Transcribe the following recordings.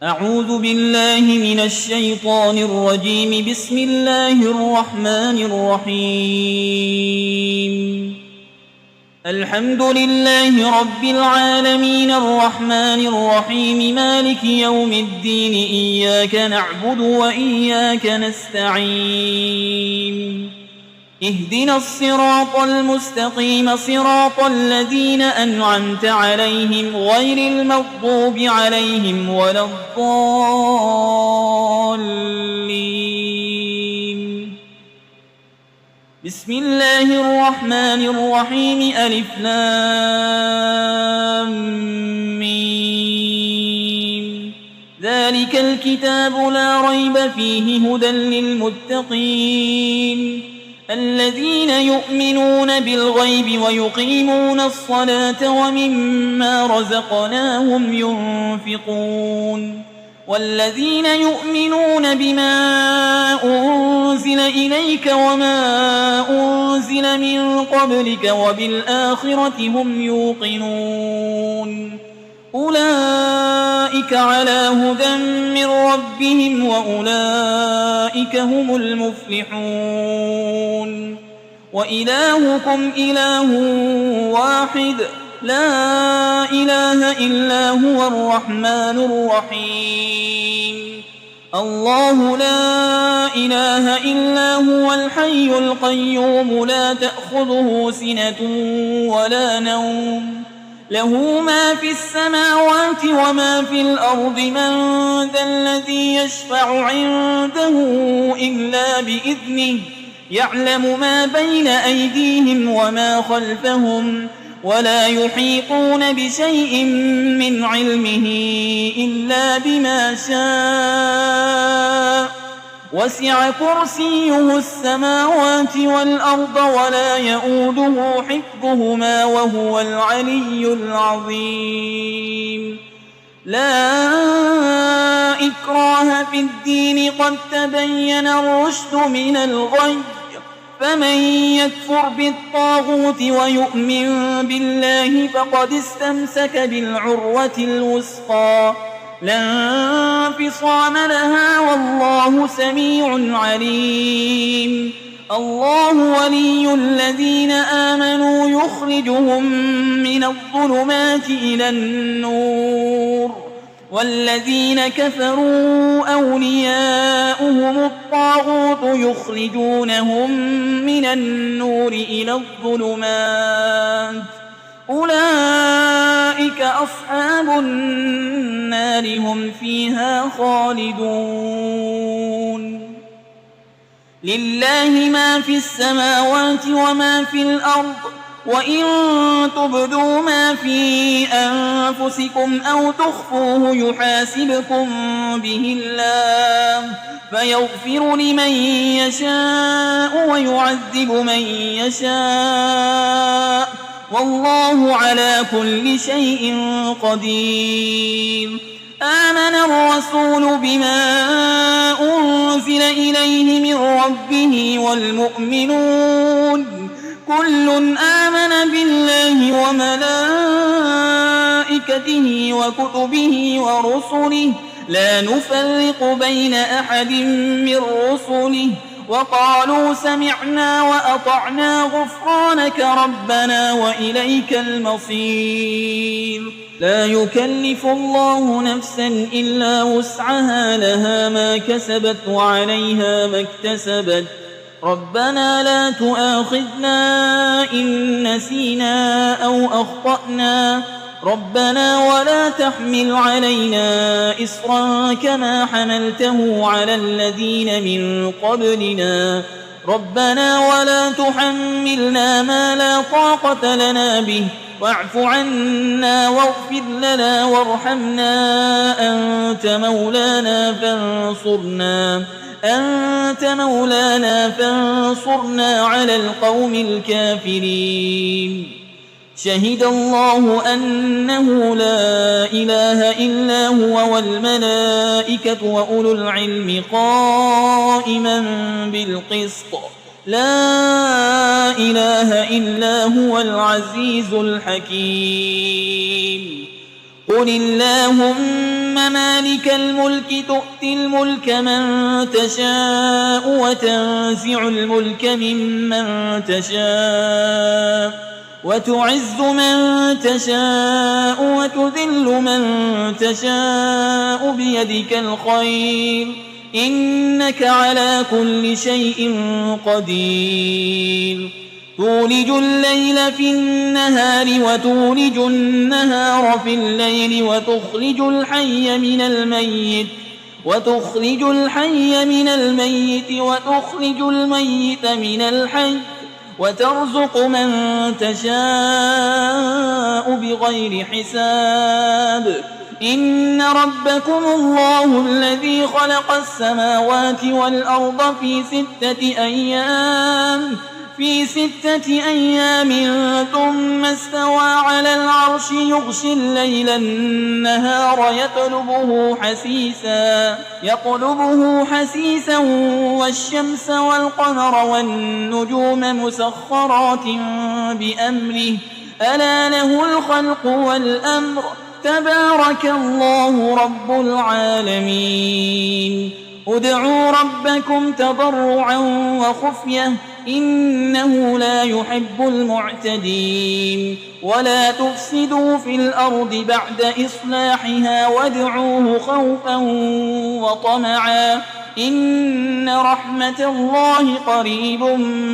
أعوذ بالله من الشيطان الرجيم. بسم الله الرحمن الرحيم. الحمد لله رب العالمين الرحمن الرحيم مالك يوم الدين. إياك نعبد وإياك نستعين. اهدنا الصراط المستقيم صراط الذين أنعمت عليهم غير المغضوب عليهم ولا الضالين. بسم الله الرحمن الرحيم. ألف لام ميم. ذلك الكتاب لا ريب فيه هدى للمتقين الذين يؤمنون بالغيب ويقيمون الصلاة ومما رزقناهم ينفقون والذين يؤمنون بما أنزل إليك وما أنزل من قبلك وبالآخرة هم يوقنون أولئك على هدى من ربهم وأولئك هم المفلحون. وإلهكم إله واحد لا إله إلا هو الرحمن الرحيم. الله لا إله إلا هو الحي القيوم لا تأخذه سنة ولا نوم له ما في السماوات وما في الأرض. من ذا الذي يشفع عنده إلا بإذنه يعلم ما بين أيديهم وما خلفهم ولا يحيطون بشيء من علمه إلا بما شاء. وسع كرسيه السماوات والأرض ولا يؤوده حفظهما وهو العلي العظيم. لا إكراه في الدين قد تبين الرشد من الغي. فمن يكفر بالطاغوت ويؤمن بالله فقد استمسك بالعروة الوثقى لا انفصام لها والله سميع عليم. الله ولي الذين آمنوا يخرجهم من الظلمات إلى النور والذين كفروا أولياؤهم الطاغوت يخرجونهم من النور إلى الظلمات أولئك أصحاب النار هم فيها خالدون. لله ما في السماوات وما في الأرض وإن تبدوا ما في أنفسكم أو تخفوه يحاسبكم به الله فيغفر لمن يشاء ويعذب من يشاء والله على كل شيء قدير. آمن الرسول بما أنزل إليه من ربه والمؤمنون كل آمن بالله وملائكته وكتبه ورسله لا نفرق بين أحد من رسله وقالوا سمعنا وأطعنا غفرانك ربنا وإليك المصير. لا يكلف الله نفسا إلا وسعها لها ما كسبت وعليها ما اكتسبت. ربنا لا تؤاخذنا إن نسينا أو أخطأنا ربنا ولا تحمل علينا إصرا كما حملته على الذين من قبلنا ربنا ولا تحملنا ما لا طاقة لنا به واعف عنا واغفر لنا وارحمنا أنت مولانا فانصرنا على القوم الكافرين. شهد الله أنه لا إله إلا هو والملائكة وأولو العلم قائما بالقسط لا إله إلا هو العزيز الحكيم. قل اللهم مالك الملك تؤتي الملك من تشاء وتنزع الملك ممن تشاء وتعز من تشاء وتذل من تشاء بيدك الخير إنك على كل شيء قدير تولج الليل في النهار وتولج النهار في الليل وتخرج الحي من الميت وتخرج الميت من الحي وترزق من تشاء بغير حساب إن ربكم الله الذي خلق السماوات والأرض في 6 أيام ثم استوى على العرش يغشي الليل النهار يطلبه حسيسا والشمس والقمر والنجوم مسخرات بأمره ألا له الخلق والأمر تبارك الله رب العالمين ادعوا ربكم تضرعا وخفية إنه لا يحب المعتدين ولا تفسدوا في الأرض بعد إصلاحها وادعوه خوفا وطمعا إن رحمة الله قريب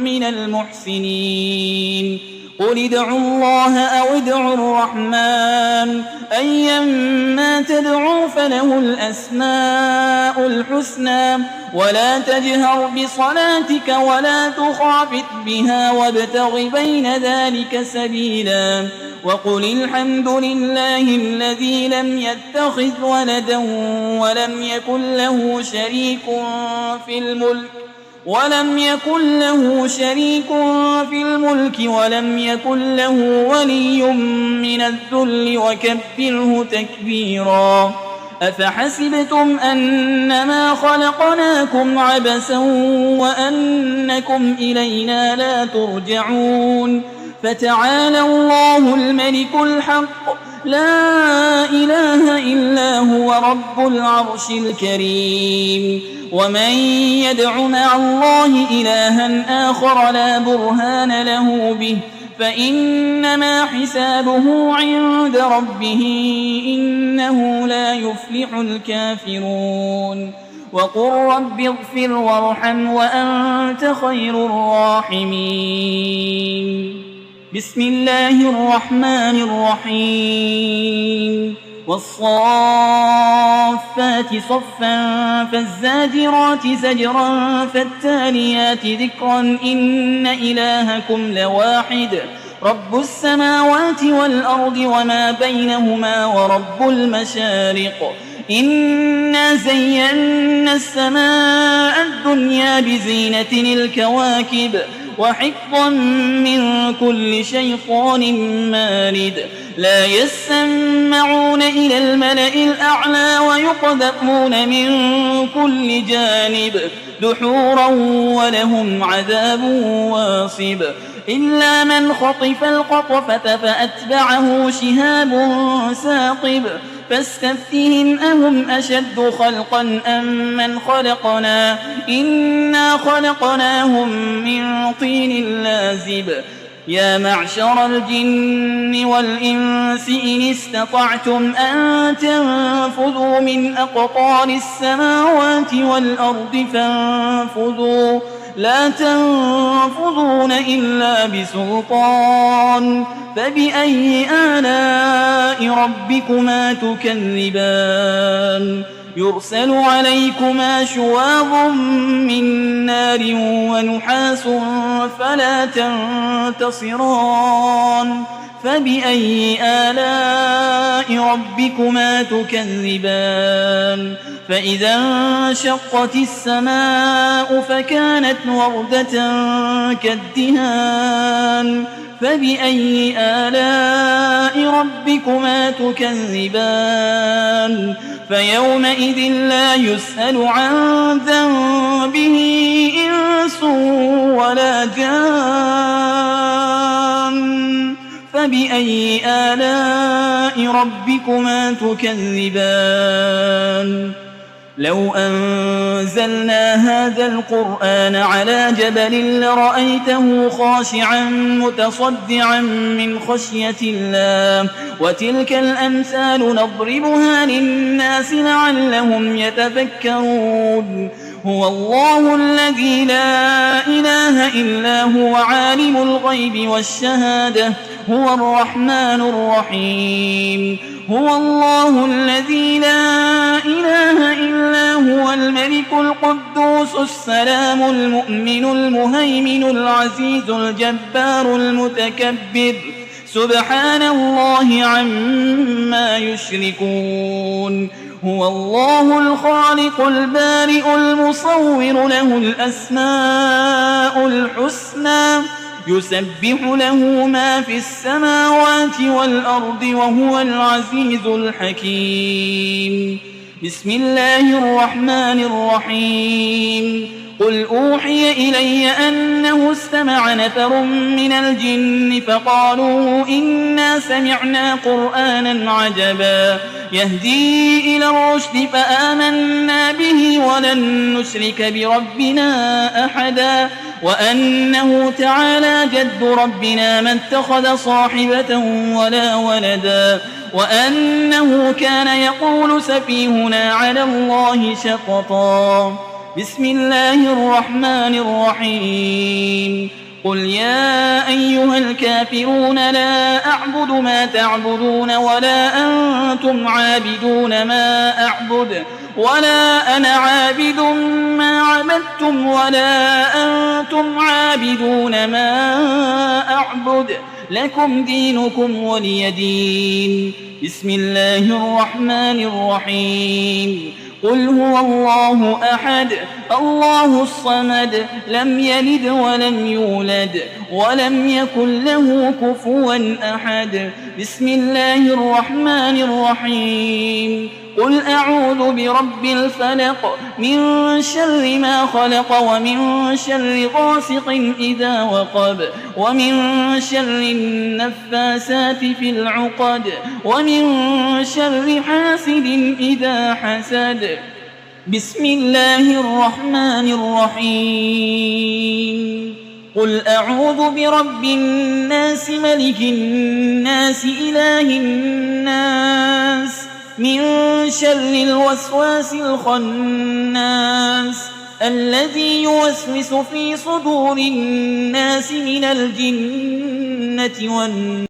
من المحسنين قل ادعوا الله أو ادعوا الرحمن أيما تدعوا فله الأسماء الحسنى ولا تجهر بصلاتك ولا تخافت بها وابتغ بين ذلك سبيلا وقل الحمد لله الذي لم يتخذ ولدا ولم يكن له شريك في الملك ولم يكن له ولي من الذل وكبره تكبيرا أفحسبتم أنما خلقناكم عبثا وأنكم إلينا لا ترجعون فتعالى الله الملك الحق لا إله إلا هو رب العرش الكريم ومن يدع مع الله إلها آخر لا برهان له به فإنما حسابه عند ربه إنه لا يفلح الكافرون وقل رب اغفر وارحم وأنت خير الراحمين بسم الله الرحمن الرحيم والصافات صفا فالزاجرات زجرا فالتاليات ذكرا إن إلهكم لواحد رب السماوات والأرض وما بينهما ورب المشارق إنا زينا السماء الدنيا بزينة الكواكب وحفظا من كل شيطان مارد لا يسمعون إلى الملأ الأعلى ويقذفون من كل جانب دحورا ولهم عذاب واصب إلا من خطف الخطفة فأتبعه شهاب ثاقب فاستفتهم أهم أشد خلقا أم من خلقنا إنا خلقناهم من طين لازب يا معشر الجن والإنس إن استطعتم أن تنفذوا من أقطار السماوات والأرض فانفذوا لا تنفذون إلا بسلطان فبأي آلاء ربكما تكذبان يرسل عليكما شواظ من نار ونحاس فلا تنتصران فبأي آلاء ربكما تكذبان فإذا انشقت السماء فكانت وردة كالدهان فبأي آلاء ربكما تكذبان فيومئذ لا يسأل عن ذنبه إنس ولا جان فبأي آلاء ربكما تكذبان لو أنزلنا هذا القرآن على جبل لرأيته خاشعا متصدعا من خشية الله وتلك الأمثال نضربها للناس لعلهم يتفكرون هو الله الذي لا إله إلا هو عالم الغيب والشهادة هو الرحمن الرحيم هو الله الذي لا إله إلا هو الملك القدوس السلام المؤمن المهيمن العزيز الجبار المتكبر سبحان الله عما يشركون هو الله الخالق البارئ المصور له الأسماء الحسنى يسبح له ما في السماوات والأرض وهو العزيز الحكيم بسم الله الرحمن الرحيم قل أوحي إلي أنه استمع نفر من الجن فقالوا إنا سمعنا قرآنا عجبا يهدي إلى الرشد فآمنا به ولن نشرك بربنا أحدا وأنه تعالى جد ربنا ما اتخذ صاحبة ولا ولدا وأنه كان يقول سفيهنا على الله شططا بسم الله الرحمن الرحيم قل يا أيها الكافرون لا أعبد ما تعبدون ولا أنتم عابدون ما أعبد ولا أنا عابد ما عبدتم ولا أنتم عابدون ما أعبد لكم دينكم ولي دين بسم الله الرحمن الرحيم قل هو الله أحد الله الصمد لم يلد ولم يولد ولم يكن له كفوا أحد بسم الله الرحمن الرحيم قل أعوذ برب الفلق من شر ما خلق ومن شر غاسق إذا وقب ومن شر النفاسات في العقد ومن شر حاسد إذا حسد بسم الله الرحمن الرحيم قل أعوذ برب الناس ملك الناس إله الناس من شر الوسواس الخناس الذي يوسوس في صدور الناس من الجنة والناس